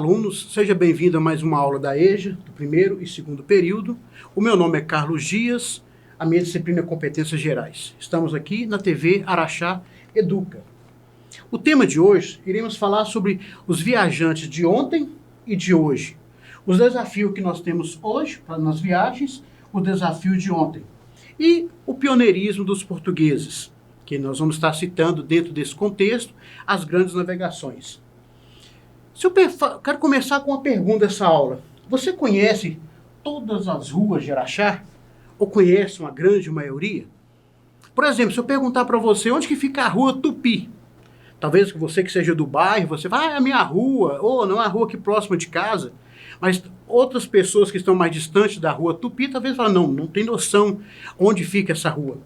alunos, seja bem-vindo a mais uma aula da EJA, do primeiro e segundo período. O meu nome é Carlos Dias, a minha disciplina é Competências Gerais. Estamos aqui na TV Araxá Educa. O tema de hoje, iremos falar sobre os viajantes de ontem e de hoje. Os desafios que nós temos hoje nas viagens, o desafio de ontem. E o pioneirismo dos portugueses, que nós vamos estar citando dentro desse contexto, as grandes navegações. Quero começar com uma pergunta dessa aula. Você conhece todas as ruas de Araxá? Ou conhece uma grande maioria? Por exemplo, se eu perguntar para você onde que fica a rua Tupi, talvez você que seja do bairro, você vai, é a minha rua, ou não é a rua aqui próxima de casa. Mas outras pessoas que estão mais distantes da rua Tupi, talvez falem, não tem noção onde fica essa rua.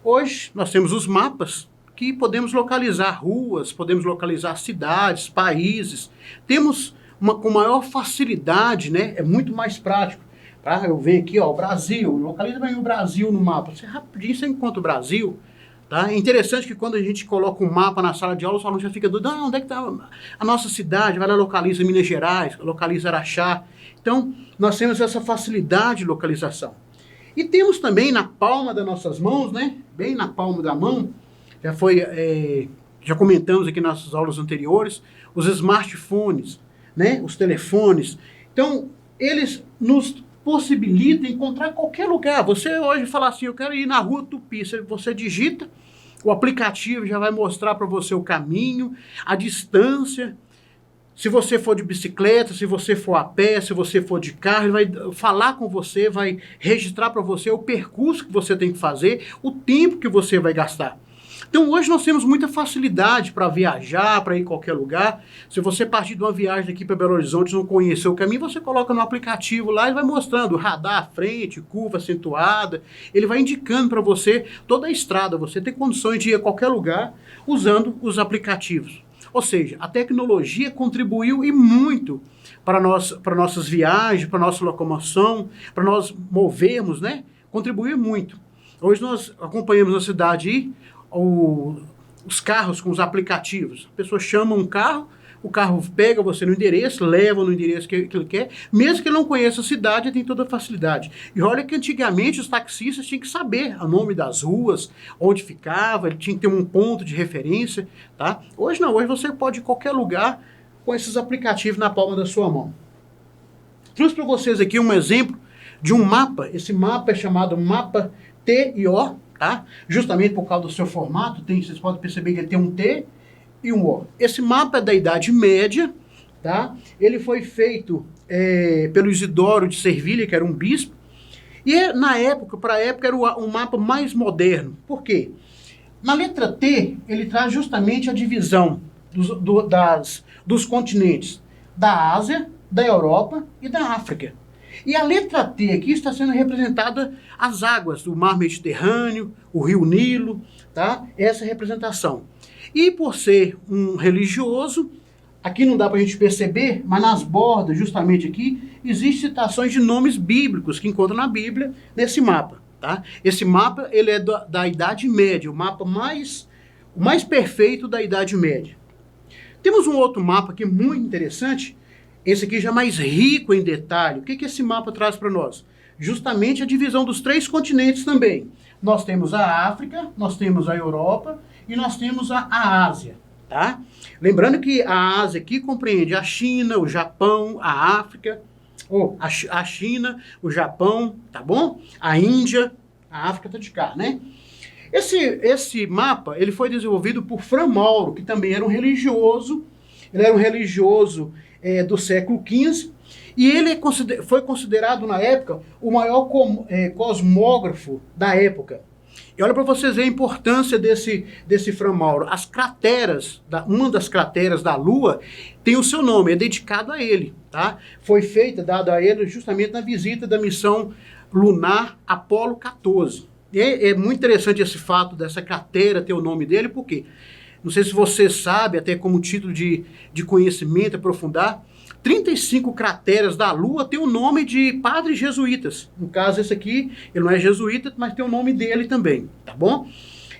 Hoje nós temos os mapas que podemos localizar ruas, podemos localizar cidades, países. Temos com maior facilidade, né? É muito mais prático. Tá? Eu venho aqui, ó, o Brasil, localiza bem o Brasil no mapa. Rapidinho você encontra o Brasil. Tá? É interessante que quando a gente coloca um mapa na sala de aula, os alunos já ficam doidos. Onde é que está a nossa cidade? Vai lá, localiza Minas Gerais, localiza Araxá. Então, nós temos essa facilidade de localização. E temos também na palma das nossas mãos, né? Bem na palma da mão, já comentamos aqui nas nossas aulas anteriores, os smartphones, né? Os telefones. Então, eles nos possibilitam encontrar qualquer lugar. Você hoje fala assim, eu quero ir na rua Tupi. Você digita, o aplicativo já vai mostrar para você o caminho, a distância. Se você for de bicicleta, se você for a pé, se você for de carro, ele vai falar com você, vai registrar para você o percurso que você tem que fazer, o tempo que você vai gastar. Então hoje nós temos muita facilidade para viajar, para ir em qualquer lugar. Se você partir de uma viagem aqui para Belo Horizonte e não conhecer o caminho, você coloca no aplicativo lá, ele vai mostrando radar à frente, curva acentuada, ele vai indicando para você toda a estrada, você tem condições de ir a qualquer lugar usando os aplicativos. Ou seja, a tecnologia contribuiu e muito para nossas viagens, para nossa locomoção, para nós movermos, né? Contribuiu muito. Hoje nós acompanhamos na cidade aí os carros com os aplicativos. A pessoa chama um carro, o carro pega você no endereço, leva no endereço que ele quer, mesmo que ele não conheça a cidade, ele tem toda a facilidade. E olha que antigamente os taxistas tinham que saber o nome das ruas, onde ficava, ele tinha que ter um ponto de referência, tá? Hoje não, hoje você pode ir em qualquer lugar com esses aplicativos na palma da sua mão. Trouxe para vocês aqui um exemplo de um mapa. Esse mapa é chamado mapa TIO, tá? Justamente por causa do seu formato, vocês podem perceber que ele tem um T e um O. Esse mapa é da Idade Média, tá? Ele foi feito pelo Isidoro de Servilha, que era um bispo, e para a época era um mapa mais moderno. Por quê? Na letra T, ele traz justamente a divisão dos continentes da Ásia, da Europa e da África. E a letra T aqui está sendo representada as águas do Mar Mediterrâneo, o Rio Nilo, tá? Essa é a representação. E por ser um religioso, aqui não dá para a gente perceber, mas nas bordas, justamente aqui, existem citações de nomes bíblicos que encontram na Bíblia nesse mapa, tá? Esse mapa ele é da Idade Média, o mapa mais perfeito da Idade Média. Temos um outro mapa aqui muito interessante. Esse aqui já é mais rico em detalhe. O que esse mapa traz para nós? Justamente a divisão dos 3 continentes também. Nós temos a África, nós temos a Europa e nós temos a Ásia. Tá? Lembrando que a Ásia aqui compreende a China, o Japão, a África, a China, o Japão, tá bom? A Índia, a África tá de cá, né? Esse mapa ele foi desenvolvido por Fran Mauro, que também era um religioso. Ele era um religioso do século XV, e ele foi considerado na época o maior cosmógrafo da época. E olha para vocês verem a importância desse Fran Mauro. As crateras, uma das crateras da Lua tem o seu nome, é dedicado a ele. Tá? Foi dado a ele justamente na visita da missão lunar Apolo 14. É muito interessante esse fato dessa cratera ter o nome dele, porque não sei se você sabe, até como título de conhecimento, aprofundar, 35 crateras da Lua tem o nome de padres jesuítas. No caso, esse aqui, ele não é jesuíta, mas tem o nome dele também, tá bom?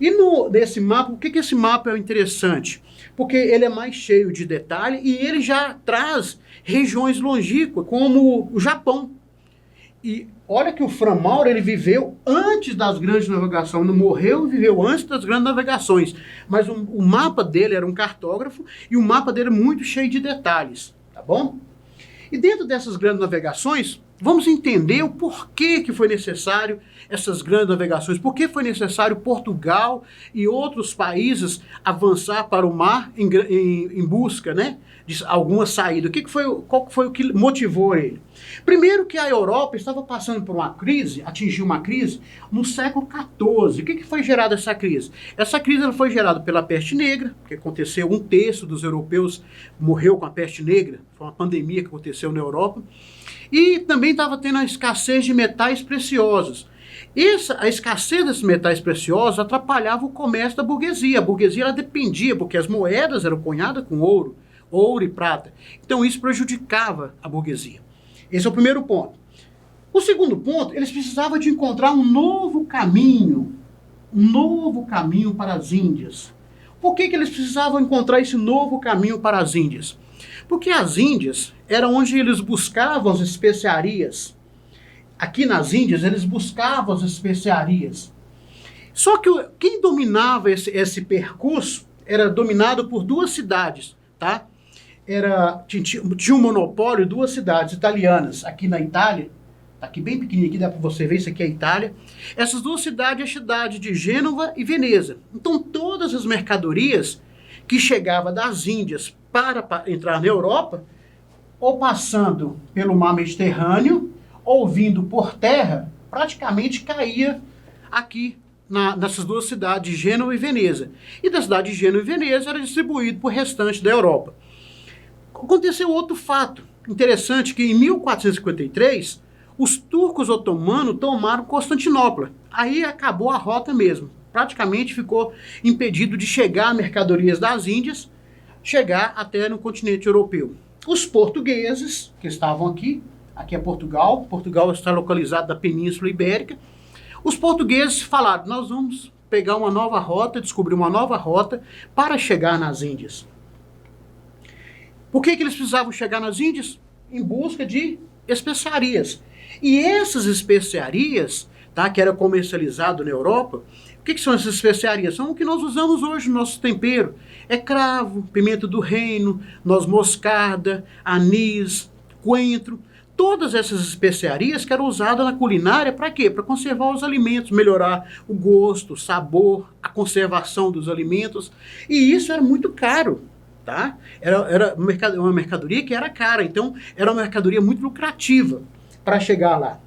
E nesse mapa, por que esse mapa é interessante? Porque ele é mais cheio de detalhe e ele já traz regiões longínquas, como o Japão. E olha que o Frei Mauro, ele viveu antes das grandes navegações, não morreu e viveu antes das grandes navegações. Mas o mapa dele era um cartógrafo e o mapa dele é muito cheio de detalhes, tá bom? E dentro dessas grandes navegações, vamos entender o porquê que foi necessário essas grandes navegações, por que foi necessário Portugal e outros países avançar para o mar em busca, né, de alguma saída. Qual foi o que motivou ele? Primeiro que a Europa estava passando por uma crise, atingiu uma crise no século XIV. O que foi gerada essa crise? Essa crise ela foi gerada pela peste negra, que aconteceu, 1/3 dos europeus morreu com a peste negra, foi uma pandemia que aconteceu na Europa. E também estava tendo a escassez de metais preciosos. A escassez desses metais preciosos atrapalhava o comércio da burguesia. A burguesia ela dependia, porque as moedas eram cunhadas com ouro e prata. Então isso prejudicava a burguesia. Esse é o primeiro ponto. O segundo ponto, eles precisavam de encontrar um novo caminho para as Índias. Por que eles precisavam encontrar esse novo caminho para as Índias? Porque as Índias eram onde eles buscavam as especiarias. Aqui nas Índias, eles buscavam as especiarias. Só que quem dominava esse percurso era dominado por duas cidades, tá? Tinha um monopólio de duas cidades italianas. Aqui na Itália, tá aqui bem pequenininho, aqui dá para você ver, isso aqui é a Itália. Essas duas cidades é a cidade de Gênova e Veneza. Então todas as mercadorias que chegavam das Índias para entrar na Europa, ou passando pelo mar Mediterrâneo, ou vindo por terra, praticamente caía aqui nessas duas cidades, Gênova e Veneza. E da cidade de Gênova e Veneza era distribuído para o restante da Europa. Aconteceu outro fato interessante, que em 1453, os turcos otomanos tomaram Constantinopla. Aí acabou a rota mesmo. Praticamente ficou impedido de chegar mercadorias das Índias, chegar até no continente europeu. Os portugueses, que estavam aqui é Portugal, Portugal está localizado na Península Ibérica, os portugueses falaram, nós vamos pegar uma nova rota, descobrir uma nova rota para chegar nas Índias. Por que eles precisavam chegar nas Índias? Em busca de especiarias. E essas especiarias, tá, que era comercializado na Europa, o que são essas especiarias? São o que nós usamos hoje no nosso tempero. É cravo, pimenta do reino, noz moscada, anis, coentro. Todas essas especiarias que eram usadas na culinária para quê? Para conservar os alimentos, melhorar o gosto, o sabor, a conservação dos alimentos. E isso era muito caro, tá? Era uma mercadoria que era cara, então era uma mercadoria muito lucrativa para chegar lá.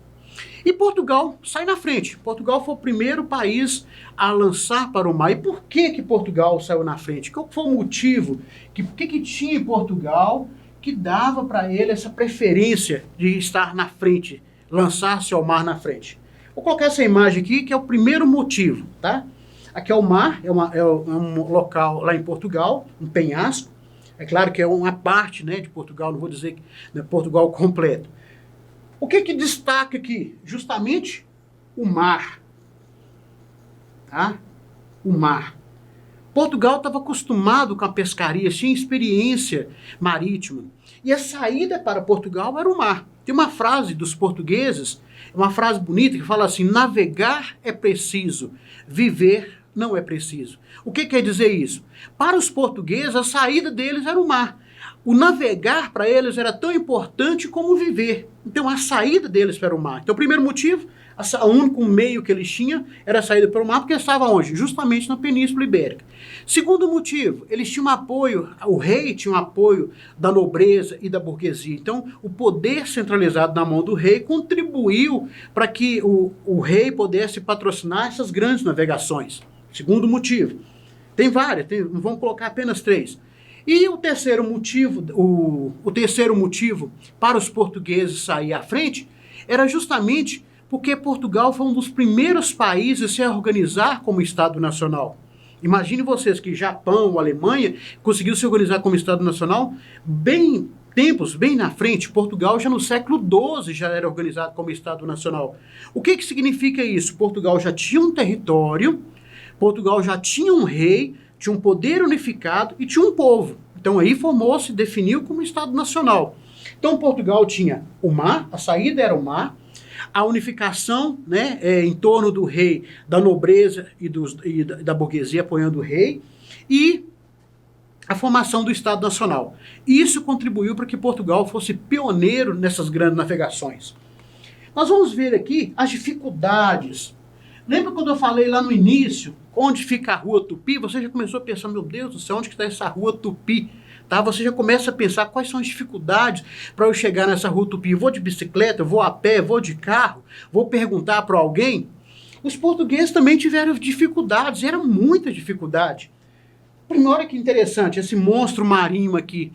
E Portugal sai na frente. Portugal foi o primeiro país a lançar para o mar. E por que Portugal saiu na frente? Qual foi o motivo? Por que tinha em Portugal que dava para ele essa preferência de estar na frente, lançar-se ao mar na frente? Vou colocar essa imagem aqui, que é o primeiro motivo, tá? Aqui é o mar, é um local lá em Portugal, um penhasco. É claro que é uma parte, né, de Portugal, não vou dizer que é Portugal completo. O que destaca aqui? Justamente o mar. Tá? O mar. Portugal estava acostumado com a pescaria, tinha experiência marítima. E a saída para Portugal era o mar. Tem uma frase dos portugueses, uma frase bonita, que fala assim, navegar é preciso, viver não é preciso. O que quer dizer isso? Para os portugueses, a saída deles era o mar. O navegar para eles era tão importante como viver. Então a saída deles para o mar. Então o primeiro motivo, o único meio que eles tinham era a saída para o mar, porque estavam onde? Justamente na Península Ibérica. Segundo motivo, eles tinham um apoio, o rei tinha um apoio da nobreza e da burguesia. Então o poder centralizado na mão do rei contribuiu para que o rei pudesse patrocinar essas grandes navegações. Segundo motivo. Tem várias, vamos colocar apenas 3. E o terceiro motivo, o terceiro motivo para os portugueses sair à frente era justamente porque Portugal foi um dos primeiros países a se organizar como Estado Nacional. Imagine vocês que Japão, Alemanha, conseguiu se organizar como Estado Nacional tempos bem na frente. Portugal já no século XII já era organizado como Estado Nacional. O que significa isso? Portugal já tinha um território, Portugal já tinha um rei, tinha um poder unificado e tinha um povo. Então aí formou-se, definiu como Estado Nacional. Então Portugal tinha o mar, a saída era o mar, a unificação, né, em torno do rei, da nobreza e da burguesia apoiando o rei, e a formação do Estado Nacional. Isso contribuiu para que Portugal fosse pioneiro nessas grandes navegações. Nós vamos ver aqui as dificuldades. Lembra quando eu falei lá no início, onde fica a Rua Tupi? Você já começou a pensar, meu Deus do céu, onde está essa Rua Tupi? Tá? Você já começa a pensar quais são as dificuldades para eu chegar nessa Rua Tupi. Vou de bicicleta, vou a pé, vou de carro, vou perguntar para alguém? Os portugueses também tiveram dificuldades, era muita dificuldade. Primeiro, olha que interessante, esse monstro marinho aqui.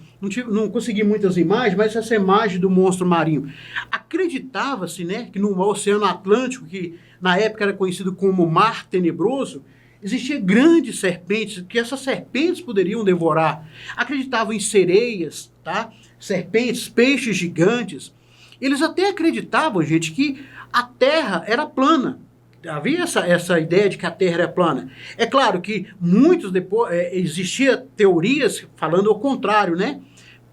Não consegui muitas imagens, mas essa imagem do monstro marinho. Acreditava-se, né, que no Oceano Atlântico, que na época era conhecido como Mar Tenebroso, existiam grandes serpentes, que essas serpentes poderiam devorar. Acreditavam em sereias, tá? Serpentes, peixes gigantes. Eles até acreditavam, gente, que a Terra era plana. Havia essa ideia de que a Terra é plana. É claro que muitos depois existia teorias falando o contrário, né?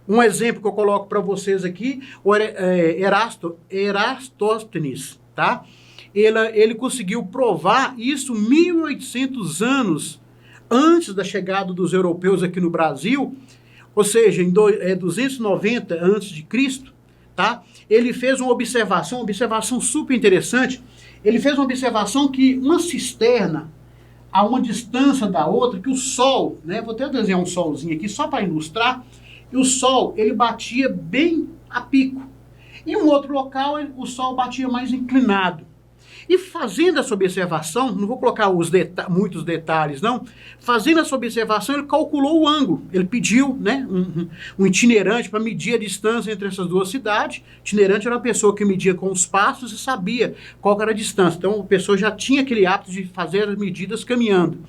Um exemplo que eu coloco para vocês aqui, o Eratóstenes, tá? Ele conseguiu provar isso 1800 anos antes da chegada dos europeus aqui no Brasil, ou seja, em 290 antes de Cristo, tá? Ele fez uma observação super interessante. Ele fez uma observação que uma cisterna, a uma distância da outra, que o sol, né? Vou até desenhar um solzinho aqui só para ilustrar, e o sol, ele batia bem a pico. Em um outro local, o sol batia mais inclinado. E fazendo essa observação, não vou colocar muitos detalhes, não. Fazendo essa observação, ele calculou o ângulo. Ele pediu, né, um itinerante para medir a distância entre essas duas cidades. Itinerante era uma pessoa que media com os passos e sabia qual era a distância. Então, a pessoa já tinha aquele hábito de fazer as medidas caminhando.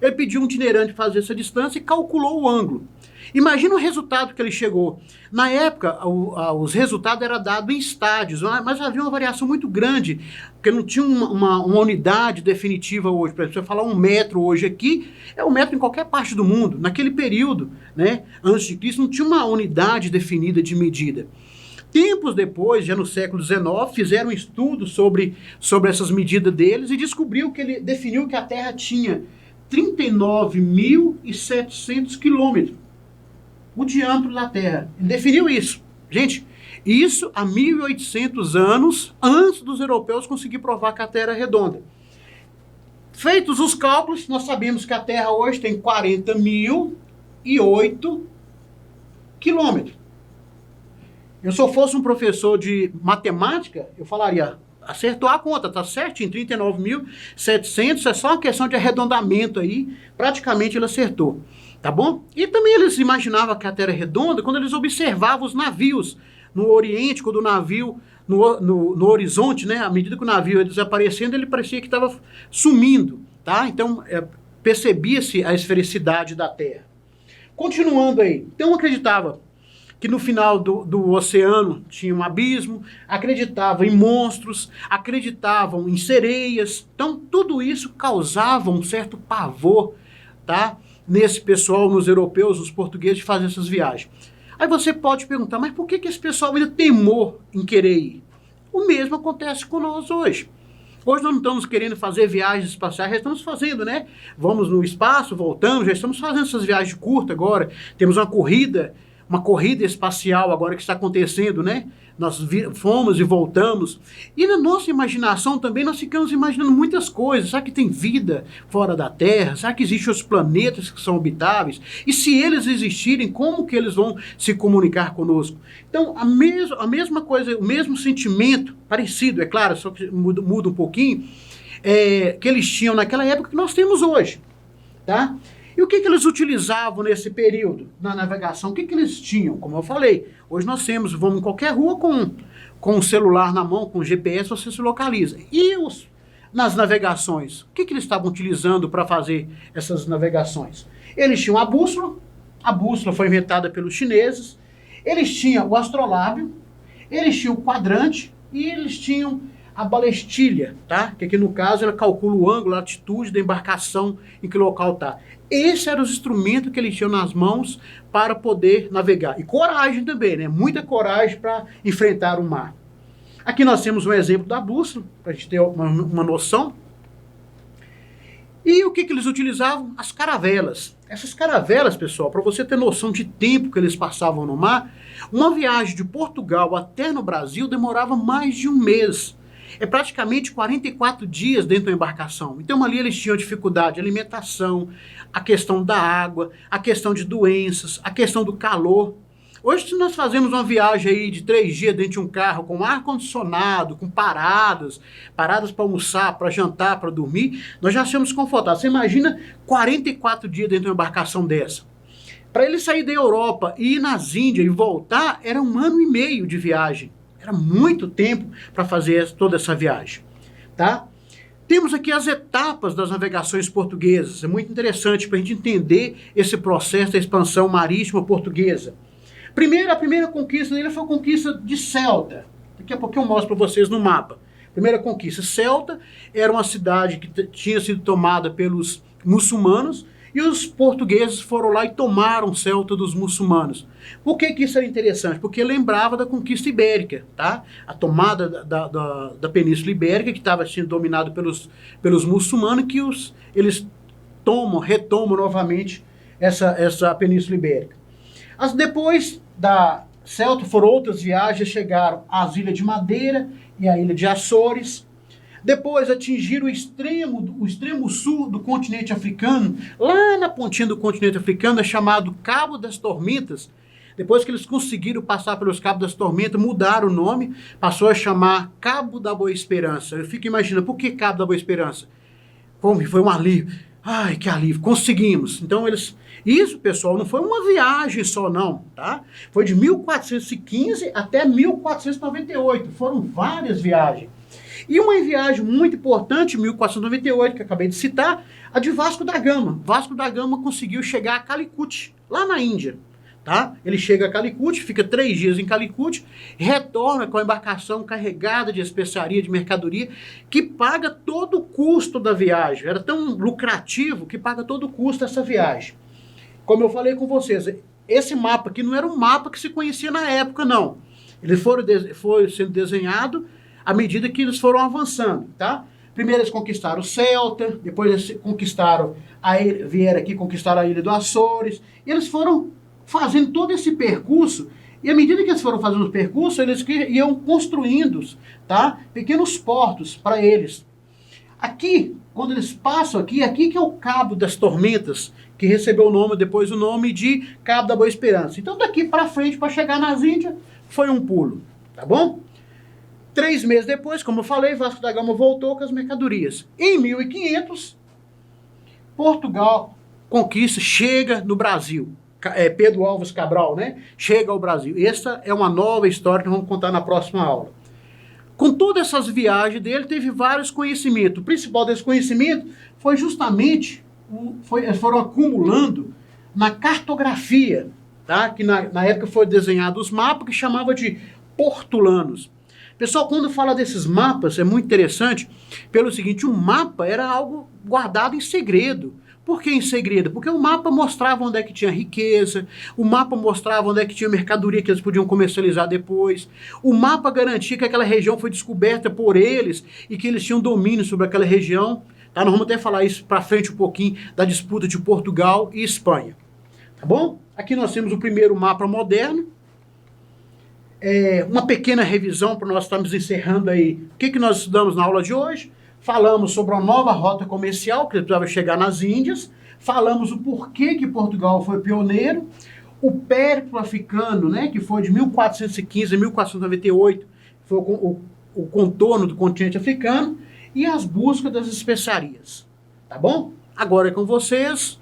Ele pediu um itinerante fazer essa distância e calculou o ângulo. Imagina o resultado que ele chegou. Na época, os resultados eram dados em estádios, mas havia uma variação muito grande, porque não tinha uma unidade definitiva hoje. Para você falar 1 metro hoje aqui, é 1 metro em qualquer parte do mundo. Naquele período, né, antes de Cristo, não tinha uma unidade definida de medida. Tempos depois, já no século XIX, fizeram um estudo sobre essas medidas deles e definiu que a Terra tinha 39.700 quilômetros. O diâmetro da Terra. Ele definiu isso. Gente, isso há 1800 anos antes dos europeus conseguir provar que a Terra é redonda. Feitos os cálculos, nós sabemos que a Terra hoje tem 40.008 quilômetros. Se eu fosse um professor de matemática, eu falaria, acertou a conta, tá certo? Em 39.700, é só uma questão de arredondamento aí, praticamente ele acertou. Tá bom? E também eles imaginavam que a Terra é redonda quando eles observavam os navios no Oriente, quando o navio, no horizonte, né? À medida que o navio ia desaparecendo, ele parecia que estava sumindo, tá? Então, percebia-se a esfericidade da Terra. Continuando aí. Então, acreditava que no final do oceano tinha um abismo, acreditavam em monstros, acreditavam em sereias. Então, tudo isso causava um certo pavor, tá? Nesse pessoal, nos europeus, nos portugueses, de fazer essas viagens. Aí você pode perguntar, mas por que esse pessoal ainda temor em querer ir? O mesmo acontece com nós hoje. Hoje nós não estamos querendo fazer viagens espaciais, já estamos fazendo, né? Vamos no espaço, voltamos, já estamos fazendo essas viagens curtas agora. Temos uma corrida espacial agora que está acontecendo, né? Nós fomos e voltamos. E na nossa imaginação também nós ficamos imaginando muitas coisas. Será que tem vida fora da Terra? Será que existem os planetas que são habitáveis? E se eles existirem, como que eles vão se comunicar conosco? Então, a mesma coisa, o mesmo sentimento, parecido, é claro, só que muda um pouquinho, que eles tinham naquela época que nós temos hoje, tá? E o que eles utilizavam nesse período na navegação? O que eles tinham? Como eu falei, hoje nós vamos em qualquer rua com o celular na mão, com o GPS, você se localiza. E nas navegações? O que eles estavam utilizando para fazer essas navegações? Eles tinham a bússola foi inventada pelos chineses, eles tinham o astrolábio, eles tinham o quadrante e eles tinham a balestilha, tá? Que aqui no caso ela calcula o ângulo, a latitude da embarcação em que local está. Esses eram os instrumentos que eles tinham nas mãos para poder navegar. E coragem também, né? Muita coragem para enfrentar o mar. Aqui nós temos um exemplo da bússola, para a gente ter uma noção. E o que eles utilizavam? As caravelas. Essas caravelas, pessoal, para você ter noção de tempo que eles passavam no mar, uma viagem de Portugal até no Brasil demorava mais de um mês. É praticamente 44 dias dentro da embarcação. Então ali eles tinham dificuldade de alimentação, a questão da água, a questão de doenças, a questão do calor. Hoje, se nós fazemos uma viagem aí de 3 dias dentro de um carro com ar-condicionado, com paradas para almoçar, para jantar, para dormir, nós já somos confortáveis. Você imagina 44 dias dentro de uma embarcação dessa. Para ele sair da Europa e ir nas Índias e voltar, era 1 ano e meio de viagem. Era muito tempo para fazer toda essa viagem, tá? Temos aqui as etapas das navegações portuguesas. É muito interessante para a gente entender esse processo da expansão marítima portuguesa. A primeira conquista dele foi a conquista de Ceuta. Daqui a pouco eu mostro para vocês no mapa. Primeira conquista. Ceuta era uma cidade que tinha sido tomada pelos muçulmanos e os portugueses foram lá e tomaram Ceuta dos muçulmanos. Por que isso era interessante? Porque lembrava da conquista ibérica, tá? A tomada da Península Ibérica, que estava sendo dominada pelos muçulmanos, que eles retomam novamente essa Península Ibérica. Depois da Ceuta foram outras viagens, chegaram às Ilhas de Madeira e à Ilha de Açores. Depois atingiram o extremo sul do continente africano, lá na pontinha do continente africano, é chamado Cabo das Tormentas. Depois que eles conseguiram passar pelos Cabos das Tormentas, mudaram o nome, passou a chamar Cabo da Boa Esperança. Eu fico imaginando, por que Cabo da Boa Esperança? Foi um alívio. Ai, que alívio, conseguimos. Então isso, pessoal, não foi uma viagem só não, tá? Foi de 1415 até 1498, foram várias viagens. E uma viagem muito importante, 1498, que eu acabei de citar, a de Vasco da Gama. Vasco da Gama conseguiu chegar a Calicut, lá na Índia. Tá? Ele chega a Calicut, fica 3 dias em Calicut, retorna com a embarcação carregada de especiaria, de mercadoria, que paga todo o custo da viagem. Era tão lucrativo que paga todo o custo dessa viagem. Como eu falei com vocês, esse mapa aqui não era um mapa que se conhecia na época, não. Ele foi sendo desenhado à medida que eles foram avançando, tá? Primeiro eles conquistaram Ceuta, depois eles vieram aqui conquistaram a Ilha do Açores, e eles foram fazendo todo esse percurso, e à medida que eles foram fazendo o percurso, eles iam construindo, tá? Pequenos portos para eles. Aqui, quando eles passam aqui que é o Cabo das Tormentas, que recebeu depois o nome de Cabo da Boa Esperança. Então daqui para frente, para chegar nas Índias, foi um pulo, tá bom? 3 meses depois, como eu falei, Vasco da Gama voltou com as mercadorias. Em 1500, Portugal chega no Brasil. Pedro Álvares Cabral, né? Chega ao Brasil. Essa é uma nova história que nós vamos contar na próxima aula. Com todas essas viagens dele, teve vários conhecimentos. O principal desse conhecimento foi justamente, foram acumulando na cartografia, tá? Que na época foi desenhado os mapas que chamava de portulanos. Pessoal, quando fala desses mapas, é muito interessante, pelo seguinte, o mapa era algo guardado em segredo. Por que em segredo? Porque o mapa mostrava onde é que tinha riqueza, o mapa mostrava onde é que tinha mercadoria que eles podiam comercializar depois, o mapa garantia que aquela região foi descoberta por eles e que eles tinham domínio sobre aquela região. Tá? Nós vamos até falar isso para frente um pouquinho da disputa de Portugal e Espanha. Tá bom? Aqui nós temos o primeiro mapa moderno. Uma pequena revisão para nós estarmos encerrando aí. O que nós estudamos na aula de hoje? Falamos sobre uma nova rota comercial que precisava chegar nas Índias. Falamos o porquê que Portugal foi pioneiro. O périplo africano, né, que foi de 1415 a 1498, foi o contorno do continente africano. E as buscas das especiarias. Tá bom? Agora é com vocês.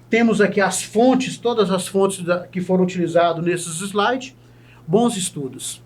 Temos aqui as fontes, todas as fontes que foram utilizadas nesses slides. Bons estudos.